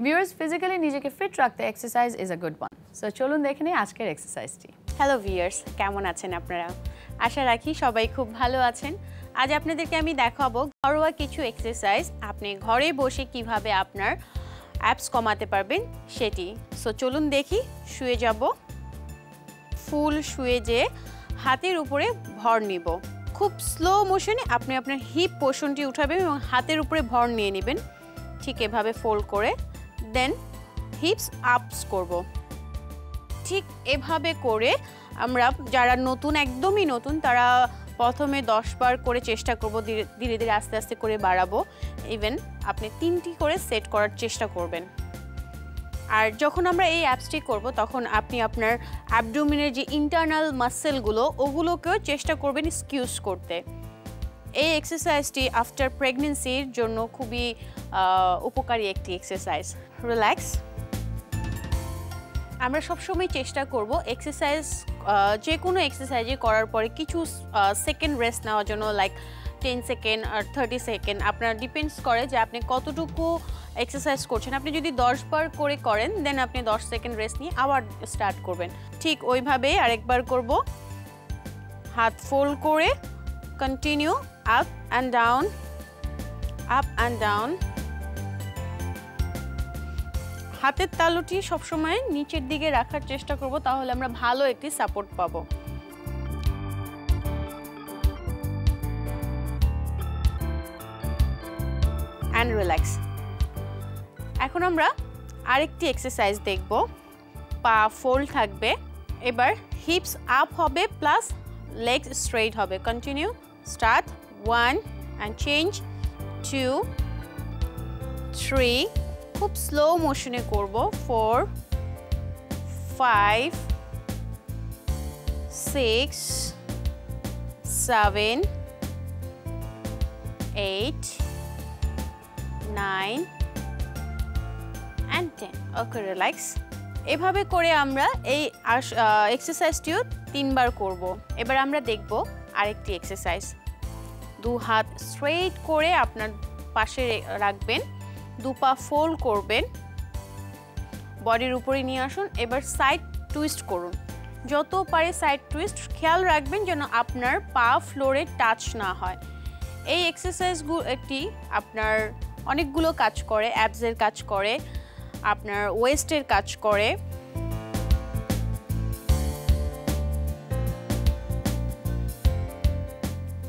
Viewers, physically নিজেকে fit রাখতে exercise is a good one. So চলুন দেখে নিই আজকের এক্সারসাইজটি। হ্যালো ভিউয়ার্স, কেমন আছেন আপনারা? আশা রাখি সবাই খুব ভালো আছেন। আজ আপনাদেরকে আমি দেখাবো ঘরোয়া কিছু এক্সারসাইজ আপনি ঘরে বসে কিভাবে আপনার অ্যাপস কমাতে পারবেন সেটি। সো চলুন দেখি। শুয়ে যাব, ফুল শুয়ে যেয়ে হাতের উপরে ভর নিব। খুব স্লো মোশনে আপনি আপনার হিপ পোর্শনটি উঠাবেন এবং হাতের উপরে ভর নিয়ে নেবেন, ঠিক এভাবে ফোল্ড করে। দেন হিপস আপস করব। ঠিক এভাবে করে আমরা যারা নতুন, একদমই নতুন, তারা প্রথমে 10 বার করে চেষ্টা করব, ধীরে ধীরে আস্তে আস্তে করে বাড়াবো। ইভেন আপনি 3টি করে সেট করার চেষ্টা করবেন। আর যখন আমরা এই অ্যাপসটি করব তখন আপনি আপনার অ্যাবডোমিনের যে ইন্টারনাল মাসেলগুলো ওগুলোকেও চেষ্টা করবেন স্কিউজ করতে। এই এক্সারসাইজটি আফটার প্রেগনেন্সির জন্য খুবই উপকারী একটি এক্সারসাইজ। রিল্যাক্স। আমরা সবসময় চেষ্টা করব এক্সারসাইজ, যে কোনো এক্সারসাইজে করার পরে কিছু সেকেন্ড রেস্ট নেওয়ার জন্য, লাইক 10 সেকেন্ড আর 30 সেকেন্ড। আপনার ডিপেন্ডস করে যে আপনি কতটুকু এক্সারসাইজ করছেন। আপনি যদি 10 বার করে করেন দেন আপনি 10 সেকেন্ড রেস্ট নিয়ে আবার স্টার্ট করবেন। ঠিক ওইভাবে আরেকবার করব। হাত ফোল্ড করে continue up and down, up and down. হাতের তালুটি সবসময় নিচের দিকে রাখার চেষ্টা করব, তাহলে আমরা ভালো একটি সাপোর্ট পাবো। And relax. এখন আমরা আরেকটি এক্সারসাইজ দেখব। পা ফোল্ড থাকবে, এবার হিপস আপ হবে প্লাস লেগস স্ট্রেইট হবে। Continue, start. 1 অ্যান্ড চেঞ্জ, 2, 3, খুব স্লো মোশনে করব। 4, 5, 6, 7, 8, 9 and 10. Okay, relax. এভাবে করে আমরা এই এক্সারসাইজটিও 3 বার করব। এবার আমরা দেখব আরেকটি এক্সারসাইজ। 2 হাত স্ট্রেইট করে আপনার পাশে রাখবেন, 2 পা ফোল্ড করবেন, বডির উপরে নিয়ে আসুন। এবার সাইড টুইস্ট করুন, যত পারে সাইড টুইস্ট। খেয়াল রাখবেন যেন আপনার পা ফ্লোরে টাচ না হয়। এই এক্সারসাইজগুলোটি আপনার অনেকগুলো কাজ করে, অ্যাবসের কাজ করে, আপনার ওয়েস্টের কাজ করে।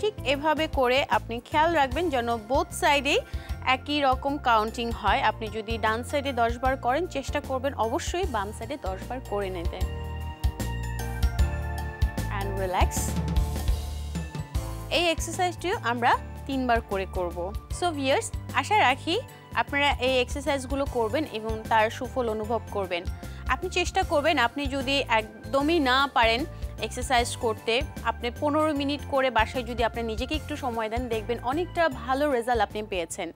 ঠিক এভাবে করে আপনি খেয়াল রাখবেন যেন বোথ সাইডেই একই রকম কাউন্টিং হয়। আপনি যদি ডান সাইডে 10 বার করেন, চেষ্টা করবেন অবশ্যই বাম সাইডে 10 বার করে নিতে। And relax. এই এক্সারসাইজটিও আমরা 3 বার করে করব। সো ভিউয়ার্স, আশা রাখি আপনারা এই এক্সারসাইজগুলো করবেন এবং তার সুফল অনুভব করবেন। আপনি চেষ্টা করবেন, আপনি যদি একদমই না পারেন এক্সারসাইজ করতে, আপনি 15 মিনিট করে বাসায় যদি আপনি নিজেকে একটু সময় দেন, দেখবেন অনেকটা ভালো রেজাল্ট আপনি পেয়েছেন।